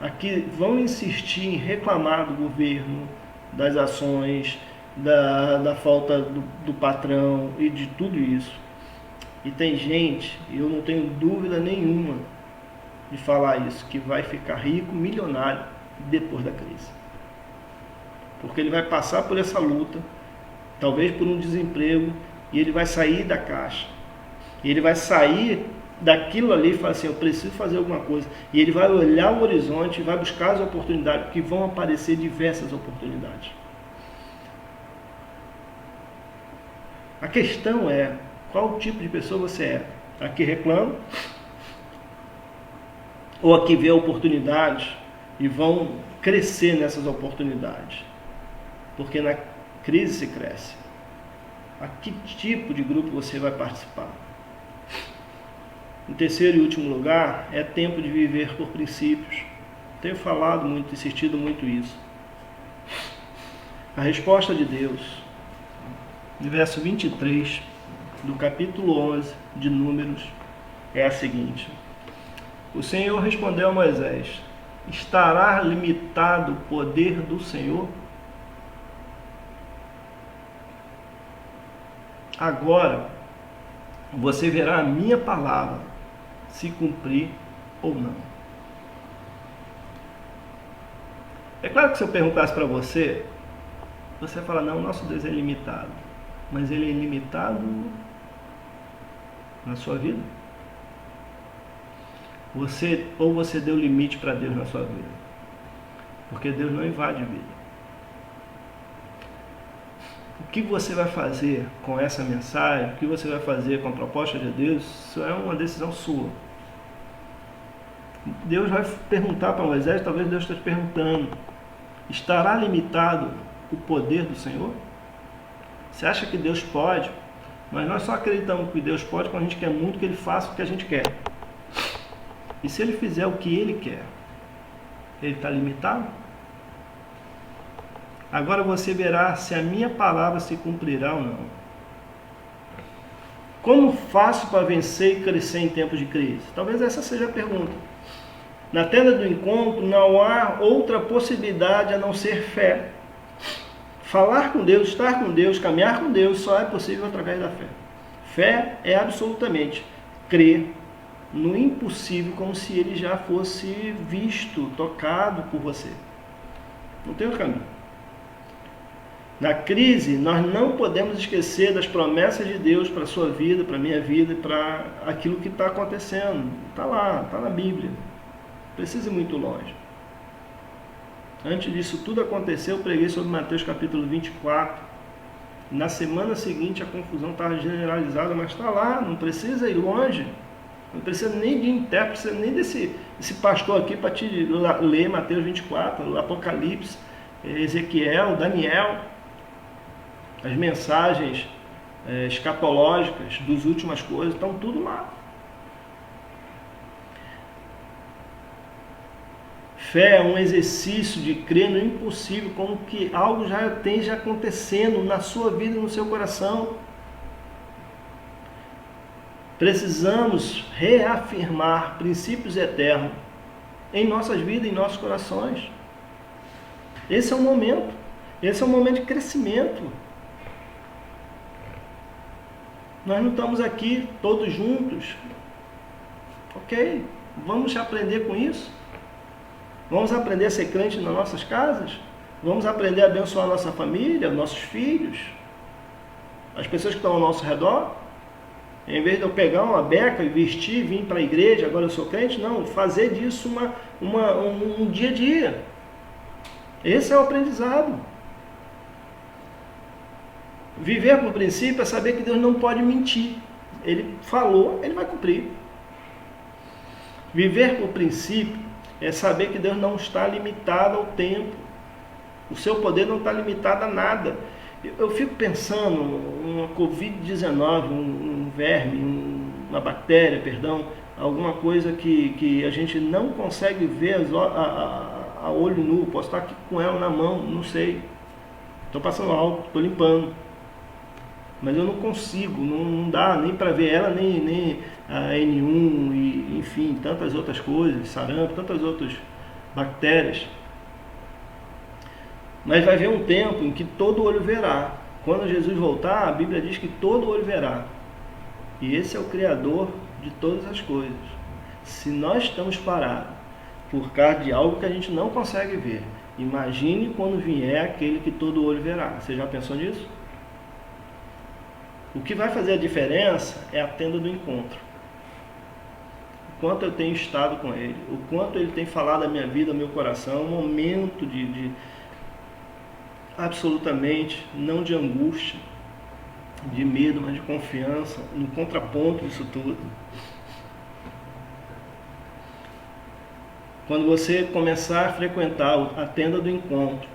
Aqui vão insistir em reclamar do governo, das ações, da falta do patrão e de tudo isso. E tem gente, eu não tenho dúvida nenhuma de falar isso, que vai ficar rico, milionário, depois da crise. Porque ele vai passar por essa luta, talvez por um desemprego, e ele vai sair da caixa. E ele vai sair daquilo ali e falar assim: eu preciso fazer alguma coisa. E ele vai olhar o horizonte e vai buscar as oportunidades, porque vão aparecer diversas oportunidades. A questão é: qual tipo de pessoa você é? A que reclama? Ou a que vê oportunidades e vão crescer nessas oportunidades? Porque na crise se cresce. A que tipo de grupo você vai participar? Em terceiro e último lugar, é tempo de viver por princípios. Tenho falado muito, insistido muito isso. A resposta de Deus, no verso 23 do capítulo 11 de Números, é a seguinte: o Senhor respondeu a Moisés: Estará limitado o poder do Senhor? Agora você verá a minha palavra se cumprir ou não. É claro que se eu perguntasse para você, você vai falar, não, o nosso Deus é limitado. Mas ele é ilimitado na sua vida? Ou você deu limite para Deus na sua vida? Porque Deus não invade a vida. O que você vai fazer com essa mensagem, o que você vai fazer com a proposta de Deus, isso é uma decisão sua. Deus vai perguntar para Moisés, talvez Deus esteja te perguntando, estará limitado o poder do Senhor? Você acha que Deus pode? Mas nós só acreditamos que Deus pode quando a gente quer muito que Ele faça o que a gente quer. E se Ele fizer o que Ele quer, Ele está limitado? Agora você verá se a minha palavra se cumprirá ou não. Como faço para vencer e crescer em tempos de crise? Talvez essa seja a pergunta. Na tenda do encontro não há outra possibilidade a não ser fé. Falar com Deus, estar com Deus, caminhar com Deus só é possível através da fé. Fé é absolutamente crer no impossível como se ele já fosse visto, tocado por você. Não tem outro caminho. Na crise, nós não podemos esquecer das promessas de Deus para a sua vida, para a minha vida, para aquilo que está acontecendo. Está lá, está na Bíblia. Não precisa ir muito longe. Antes disso tudo acontecer, eu preguei sobre Mateus capítulo 24. Na semana seguinte a confusão estava generalizada, mas está lá, não precisa ir longe. Não precisa nem de intérprete, nem desse pastor aqui para te ler Mateus 24, Apocalipse, Ezequiel, Daniel. As mensagens escatológicas das últimas coisas, estão tudo lá. Fé é um exercício de crer no impossível, como que algo já esteja acontecendo na sua vida e no seu coração. Precisamos reafirmar princípios eternos em nossas vidas, em nossos corações. Esse é o momento de crescimento. Nós não estamos aqui todos juntos. Ok, vamos aprender com isso? Vamos aprender a ser crente nas nossas casas? Vamos aprender a abençoar a nossa família, nossos filhos, as pessoas que estão ao nosso redor? Em vez de eu pegar uma beca e vestir, vir para a igreja, agora eu sou crente, não, fazer disso um dia a dia. Esse é o aprendizado. Viver por princípio é saber que Deus não pode mentir. Ele falou, Ele vai cumprir. Viver por princípio é saber que Deus não está limitado ao tempo. O seu poder não está limitado a nada. Eu fico pensando, uma Covid-19, um verme, uma bactéria, alguma coisa que a gente não consegue ver a olho nu. Posso estar aqui com ela na mão, não sei. Estou passando álcool, estou limpando. Mas eu não consigo, não dá nem para ver ela, nem a N1, e, enfim, tantas outras coisas, sarampo, tantas outras bactérias. Mas vai haver um tempo em que todo olho verá. Quando Jesus voltar, a Bíblia diz que todo olho verá. E esse é o Criador de todas as coisas. Se nós estamos parados por causa de algo que a gente não consegue ver, imagine quando vier aquele que todo olho verá. Você já pensou nisso? O que vai fazer a diferença é a tenda do encontro. O quanto eu tenho estado com Ele, o quanto Ele tem falado a minha vida, ao meu coração, um momento de absolutamente, não de angústia, de medo, mas de confiança, no contraponto disso tudo. Quando você começar a frequentar a tenda do encontro,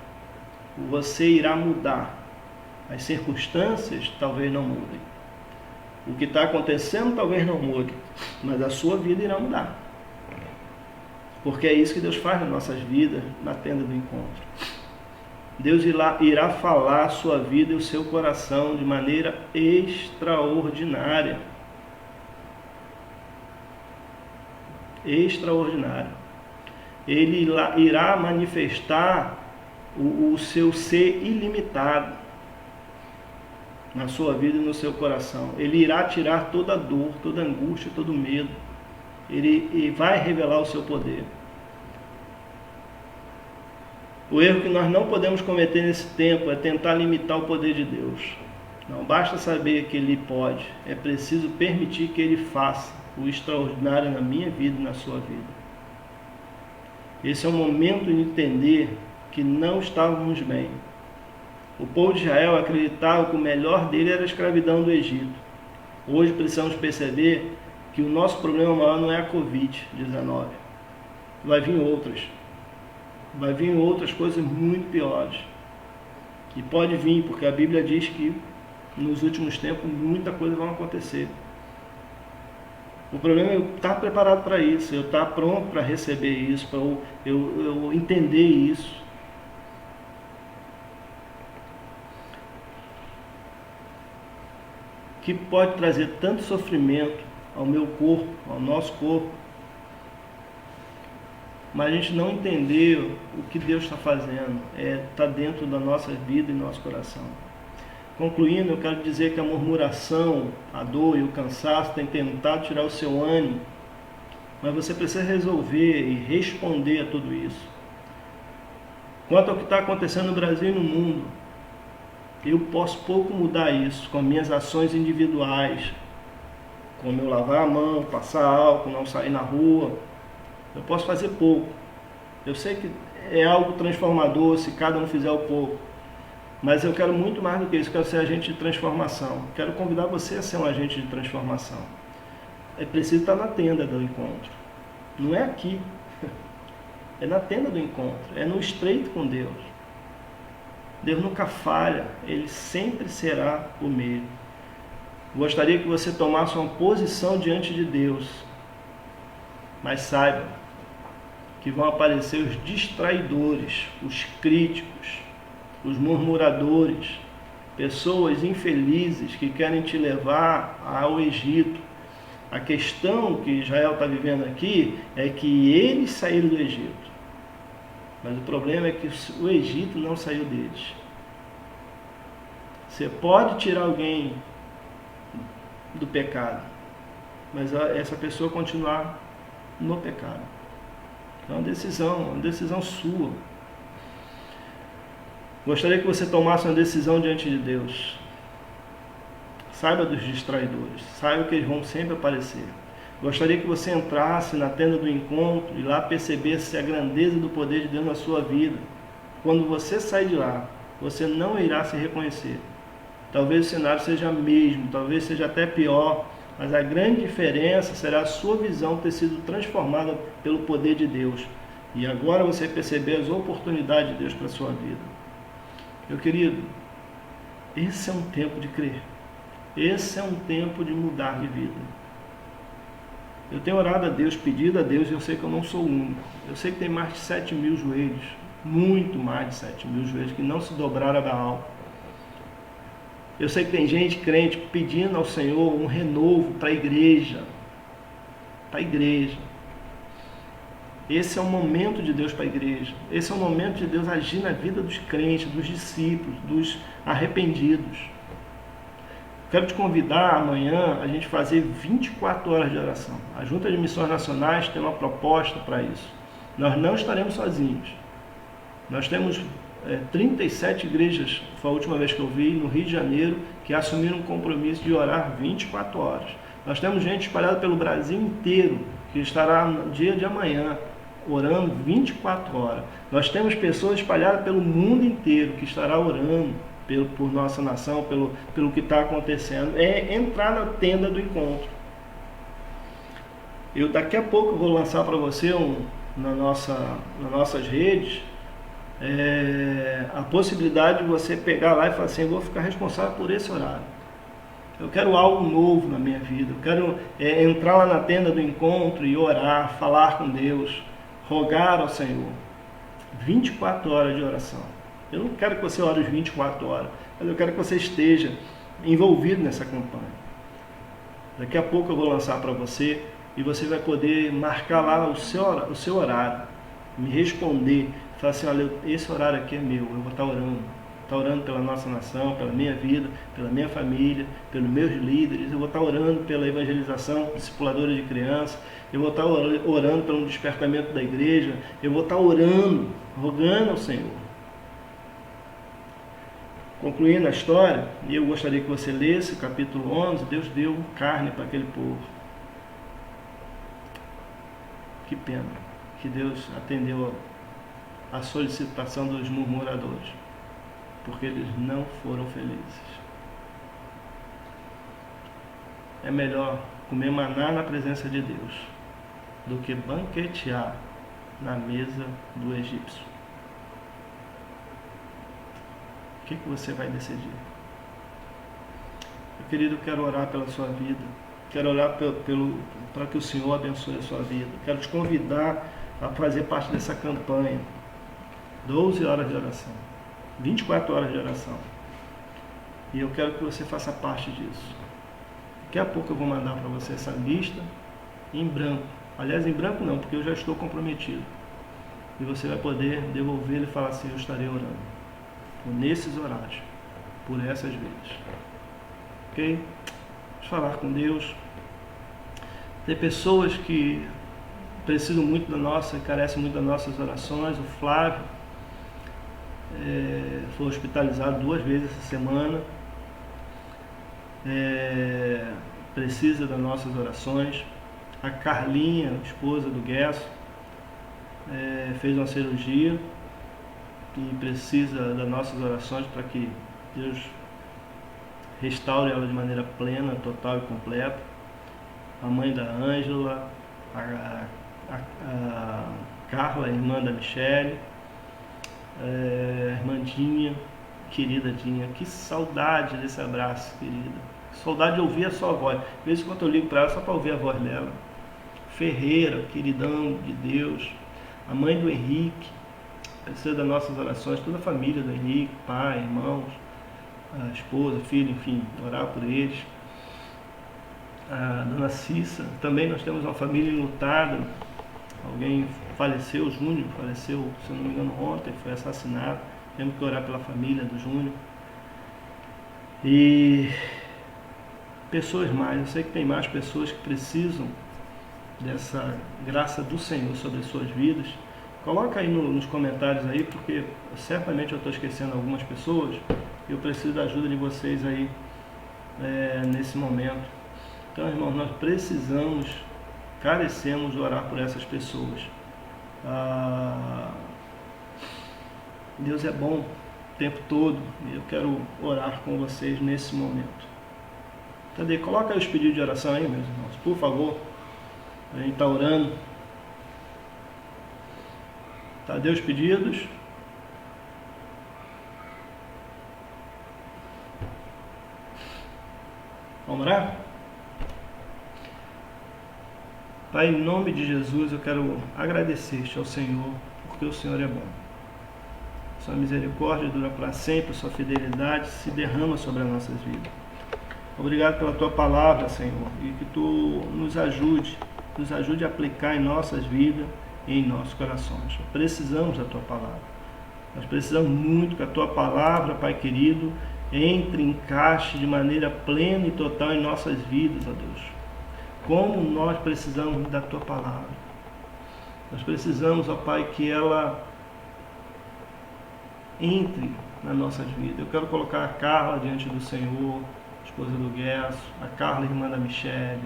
você irá mudar. As circunstâncias talvez não mudem. O que está acontecendo talvez não mude, mas a sua vida irá mudar. Porque é isso que Deus faz nas nossas vidas, na tenda do encontro. Deus irá falar a sua vida e o seu coração de maneira extraordinária. Extraordinária. ele irá manifestar o seu ser ilimitado na sua vida e no seu coração. Ele irá tirar toda a dor, toda a angústia, todo o medo. Ele vai revelar o seu poder. O erro que nós não podemos cometer nesse tempo é tentar limitar o poder de Deus. Não basta saber que Ele pode, é preciso permitir que Ele faça o extraordinário na minha vida e na sua vida. Esse é o momento de entender que não estávamos bem. O povo de Israel acreditava que o melhor dele era a escravidão do Egito. Hoje precisamos perceber que o nosso problema maior não é a Covid-19. Vai vir outras. Vai vir outras coisas muito piores. E pode vir, porque a Bíblia diz que nos últimos tempos muita coisa vai acontecer. O problema é eu estar preparado para isso, eu estar pronto para receber isso, para eu entender isso. Que pode trazer tanto sofrimento ao meu corpo, ao nosso corpo, mas a gente não entender o que Deus está fazendo, está dentro da nossa vida e nosso coração. Concluindo, eu quero dizer que a murmuração, a dor e o cansaço têm tentado tirar o seu ânimo, mas você precisa resolver e responder a tudo isso. Quanto ao que está acontecendo no Brasil e no mundo, eu posso pouco mudar isso com minhas ações individuais, como eu lavar a mão, passar álcool, não sair na rua. Eu posso fazer pouco. Eu sei que é algo transformador se cada um fizer o pouco. Mas eu quero muito mais do que isso, eu quero ser agente de transformação. Quero convidar você a ser um agente de transformação. É preciso estar na tenda do encontro. Não é aqui. É na tenda do encontro. É no estreito com Deus. Deus nunca falha. Ele sempre será o mesmo. Gostaria que você tomasse uma posição diante de Deus. Mas saiba que vão aparecer os distraidores, os críticos, os murmuradores, pessoas infelizes que querem te levar ao Egito. A questão que Israel está vivendo aqui é que eles saíram do Egito. Mas o problema é que o Egito não saiu deles. Você pode tirar alguém do pecado, mas essa pessoa continuar no pecado. É uma decisão sua. Gostaria que você tomasse uma decisão diante de Deus. Saiba dos distraidores, saiba que eles vão sempre aparecer. Gostaria que você entrasse na tenda do encontro e lá percebesse a grandeza do poder de Deus na sua vida. Quando você sair de lá, você não irá se reconhecer. Talvez o cenário seja mesmo, talvez seja até pior, mas a grande diferença será a sua visão ter sido transformada pelo poder de Deus. E agora você perceber as oportunidades de Deus para a sua vida. Meu querido, esse é um tempo de crer. Esse é um tempo de mudar de vida. Eu tenho orado a Deus, pedido a Deus, e eu sei que eu não sou o único. Eu sei que tem mais de 7.000 joelhos, muito mais de 7.000 joelhos, que não se dobraram a Baal. Eu sei que tem gente crente pedindo ao Senhor um renovo para a igreja. Para a igreja. Esse é o momento de Deus para a igreja. Esse é o momento de Deus agir na vida dos crentes, dos discípulos, dos arrependidos. Quero te convidar amanhã a gente fazer 24 horas de oração. A Junta de Missões Nacionais tem uma proposta para isso. Nós não estaremos sozinhos. Nós temos 37 igrejas, foi a última vez que eu vi, no Rio de Janeiro, que assumiram um compromisso de orar 24 horas. Nós temos gente espalhada pelo Brasil inteiro, que estará no dia de amanhã, orando 24 horas. Nós temos pessoas espalhadas pelo mundo inteiro, que estará orando por nossa nação, pelo que está acontecendo. É entrar na tenda do encontro. Eu daqui a pouco vou lançar para você nas nossas redes a possibilidade de você pegar lá e falar assim: eu vou ficar responsável por esse horário. Eu quero algo novo na minha vida. Eu quero entrar lá na tenda do encontro e orar, falar com Deus, rogar ao Senhor. 24 horas de oração. Eu não quero que você ore as 24 horas, mas eu quero que você esteja envolvido nessa campanha. Daqui a pouco eu vou lançar para você e você vai poder marcar lá o seu horário. me responder, falar assim, olha, esse horário aqui é meu, eu vou estar orando pela nossa nação, pela minha vida, pela minha família, pelos meus líderes, eu vou estar orando pela evangelização, discipuladora de crianças, eu vou estar orando pelo despertamento da igreja, eu vou estar orando, rogando ao Senhor. Concluindo a história, eu gostaria que você lesse o capítulo 11, Deus deu carne para aquele povo. Que pena que Deus atendeu a solicitação dos murmuradores, porque eles não foram felizes. É melhor comer maná na presença de Deus do que banquetear na mesa do egípcio. O que você vai decidir? Meu querido, eu quero orar pela sua vida. Quero orar para que o Senhor abençoe a sua vida. Quero te convidar a fazer parte dessa campanha. 12 horas de oração. 24 horas de oração. E eu quero que você faça parte disso. Daqui a pouco eu vou mandar para você essa lista em branco. Aliás, em branco não, porque eu já estou comprometido. E você vai poder devolver e falar assim, eu estarei orando. Nesses horários. Por essas vezes. Ok? Vamos falar com Deus. Tem pessoas que precisam muito da nossa, carecem muito das nossas orações. O Flávio foi hospitalizado 2 vezes essa semana. Precisa das nossas orações. A Carlinha, esposa do Guesso, fez uma cirurgia e precisa das nossas orações para que Deus restaure ela de maneira plena, total e completa. A mãe da Ângela, a Carla, a irmã da Michele, a irmã Dinha, querida Dinha, que saudade desse abraço, querida. Saudade de ouvir a sua voz. De vez em quando eu ligo para ela só para ouvir a voz dela. Ferreira, queridão de Deus. A mãe do Henrique, precisa das nossas orações, toda a família do Henrique, pai, irmãos, a esposa, filho, enfim, orar por eles. A dona Cissa, também nós temos uma família enlutada. Alguém faleceu, o Júnior faleceu, se eu não me engano, ontem, foi assassinado. Temos que orar pela família do Júnior. E pessoas mais, eu sei que tem mais pessoas que precisam dessa graça do Senhor sobre as suas vidas. Coloca aí nos comentários aí, porque certamente eu estou esquecendo algumas pessoas. Eu preciso da ajuda de vocês aí nesse momento. Então, irmãos, nós carecemos de orar por essas pessoas. Deus é bom o tempo todo e eu quero orar com vocês nesse momento. Cadê? Coloca aí os pedidos de oração aí, meus irmãos, por favor. A gente está orando. Cadê os pedidos? Vamos orar? Pai, em nome de Jesus, eu quero agradecer-te ao Senhor, porque o Senhor é bom. Sua misericórdia dura para sempre, sua fidelidade se derrama sobre as nossas vidas. Obrigado pela tua palavra, Senhor, e que tu nos ajude a aplicar em nossas vidas e em nossos corações. Precisamos da tua palavra. Nós precisamos muito que a tua palavra, Pai querido, entre, encaixe de maneira plena e total em nossas vidas, ó Deus. Como nós precisamos da tua palavra. Nós precisamos, ó Pai, que ela entre nas nossas vidas. Eu quero colocar a Carla diante do Senhor, esposa do Guesso, a Carla, irmã da Michele,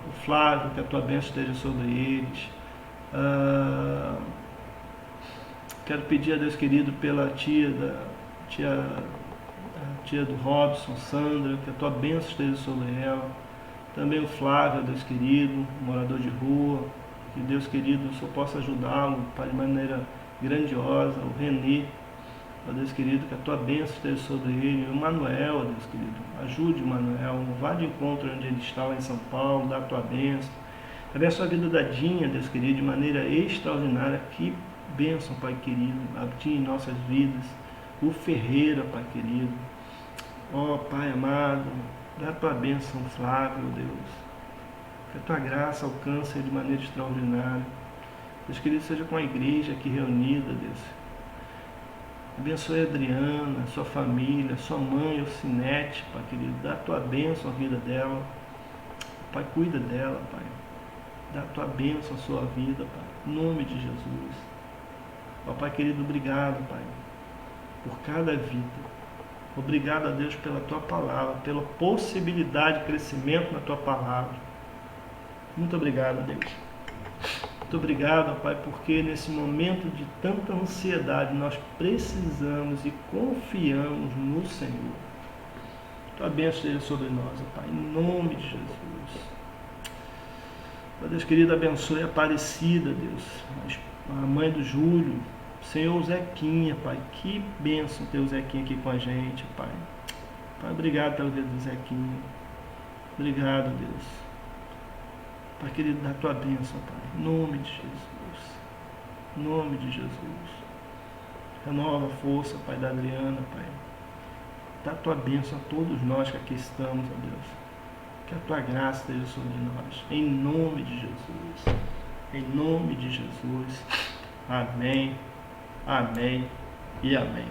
o Flávio, que a tua bênção esteja sobre eles. Quero pedir a Deus querido pela tia do Robson, Sandra, que a tua bênção esteja sobre ela. Também o Flávio, Deus querido, morador de rua, que Deus querido o Senhor possa ajudá-lo de maneira grandiosa. O Renê, ó Deus querido, que a tua bênção esteja sobre ele. O Manuel, ó Deus querido, ajude o Manuel, vá de encontro onde ele está lá em São Paulo, dá a tua bênção. Abençoa a vida da Dinha, Deus querido, de maneira extraordinária. Que bênção, Pai querido, abençoe em nossas vidas. O Ferreira, Pai querido, ó Pai amado, dá a tua bênção, Flávio, Deus. Que a tua graça alcance de maneira extraordinária. Deus querido, seja com a igreja aqui reunida, Deus. Abençoe a Adriana, sua família, sua mãe, o Sinete, Pai querido. Dá a tua bênção à vida dela. Pai, cuida dela, Pai. Dá a tua bênção à sua vida, Pai. Em nome de Jesus. Ó, Pai querido, obrigado, Pai, por cada vida. Obrigado a Deus pela tua palavra, pela possibilidade de crescimento na tua palavra. Muito obrigado, Deus. Muito obrigado, Pai, porque nesse momento de tanta ansiedade nós precisamos e confiamos no Senhor. Tua bênção seja sobre nós, Pai, em nome de Jesus. Ó Deus querido, abençoe a Aparecida, Deus, a mãe do Júlio, Senhor Zequinha, Pai, que bênção ter o Zequinha aqui com a gente, Pai. Pai, obrigado pela vida do Zequinha. Obrigado, Deus. Pai querido, dá a tua bênção, Pai, em nome de Jesus. Em nome de Jesus. Renova a força, Pai, da Adriana, Pai. Dá a tua bênção a todos nós que aqui estamos, ó Deus. Que a tua graça esteja sobre nós. Em nome de Jesus. Em nome de Jesus. Amém. Amém e amém.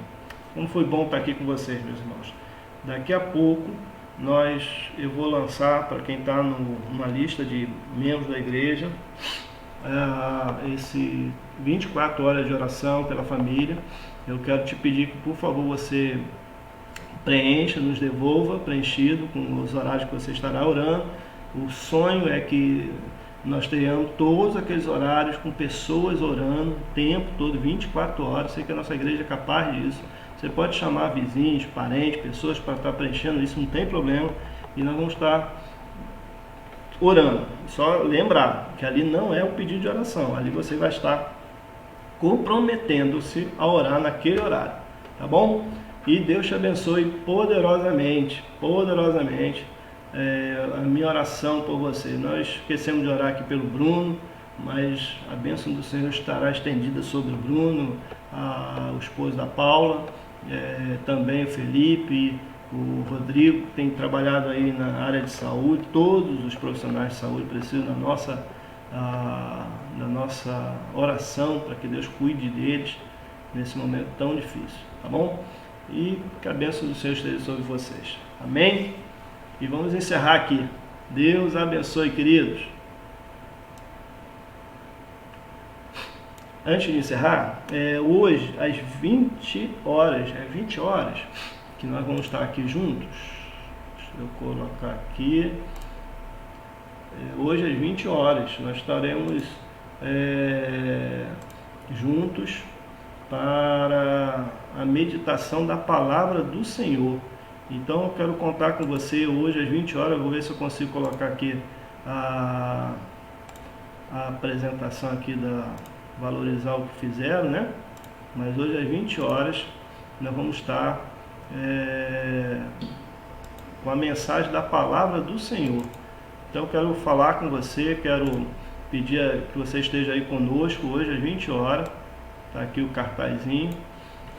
Como foi bom estar aqui com vocês, meus irmãos. Daqui a pouco eu vou lançar para quem está numa lista de membros da igreja esse 24 horas de oração pela família. Eu quero te pedir que, por favor, você preencha, nos devolva preenchido com os horários que você estará orando. O sonho é que nós tenhamos todos aqueles horários com pessoas orando o tempo todo, 24 horas. Sei que a nossa igreja é capaz disso. Você pode chamar vizinhos, parentes, pessoas para estar preenchendo isso, não tem problema. E nós vamos estar orando. Só lembrar que ali não é o pedido de oração. Ali você vai estar comprometendo-se a orar naquele horário. Tá bom? E Deus te abençoe poderosamente, poderosamente. A minha oração por você. Nós esquecemos de orar aqui pelo Bruno, mas a bênção do Senhor estará estendida sobre o Bruno, o esposo da Paula, também o Felipe, o Rodrigo, que tem trabalhado aí na área de saúde. Todos os profissionais de saúde precisam da nossa oração para que Deus cuide deles nesse momento tão difícil, tá bom? E que a bênção do Senhor esteja sobre vocês. Amém? E vamos encerrar aqui. Deus abençoe, queridos. Antes de encerrar, hoje, às 20 horas, 20 horas, que nós vamos estar aqui juntos. Deixa eu colocar aqui. Hoje, às 20 horas, nós estaremos juntos para a meditação da palavra do Senhor. Então eu quero contar com você hoje às 20 horas, vou ver se eu consigo colocar aqui a apresentação aqui valorizar o que fizeram, né? Mas hoje às 20 horas nós vamos estar com a mensagem da palavra do Senhor. Então eu quero falar com você, quero pedir que você esteja aí conosco hoje às 20 horas, tá aqui o cartazinho,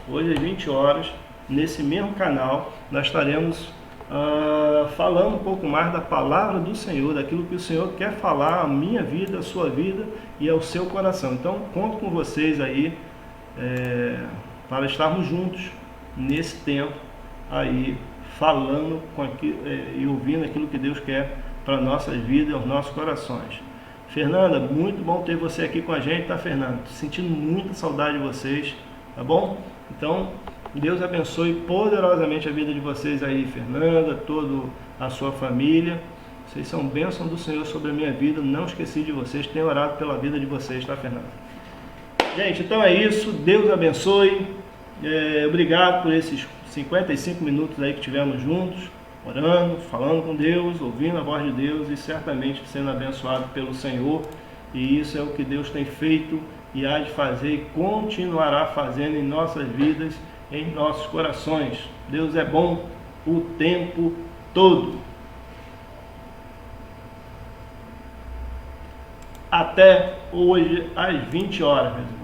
hoje às 20 horas, nesse mesmo canal, nós estaremos falando um pouco mais da palavra do Senhor, daquilo que o Senhor quer falar à minha vida, à sua vida e ao seu coração. Então, conto com vocês aí para estarmos juntos nesse tempo aí, falando e ouvindo aquilo que Deus quer para nossas vidas e aos nossos corações. Fernanda, muito bom ter você aqui com a gente, tá, Fernanda? Tô sentindo muita saudade de vocês, tá bom? Então, Deus abençoe poderosamente a vida de vocês aí, Fernanda, toda a sua família. Vocês são bênção do Senhor sobre a minha vida. Não esqueci de vocês, tenho orado pela vida de vocês, tá, Fernanda? Gente, então é isso. Deus abençoe. Obrigado por esses 55 minutos aí que tivemos juntos, orando, falando com Deus, ouvindo a voz de Deus e certamente sendo abençoado pelo Senhor. E isso é o que Deus tem feito e há de fazer e continuará fazendo em nossas vidas, em nossos corações. Deus é bom o tempo todo. Até hoje às 20 horas, meus irmãos.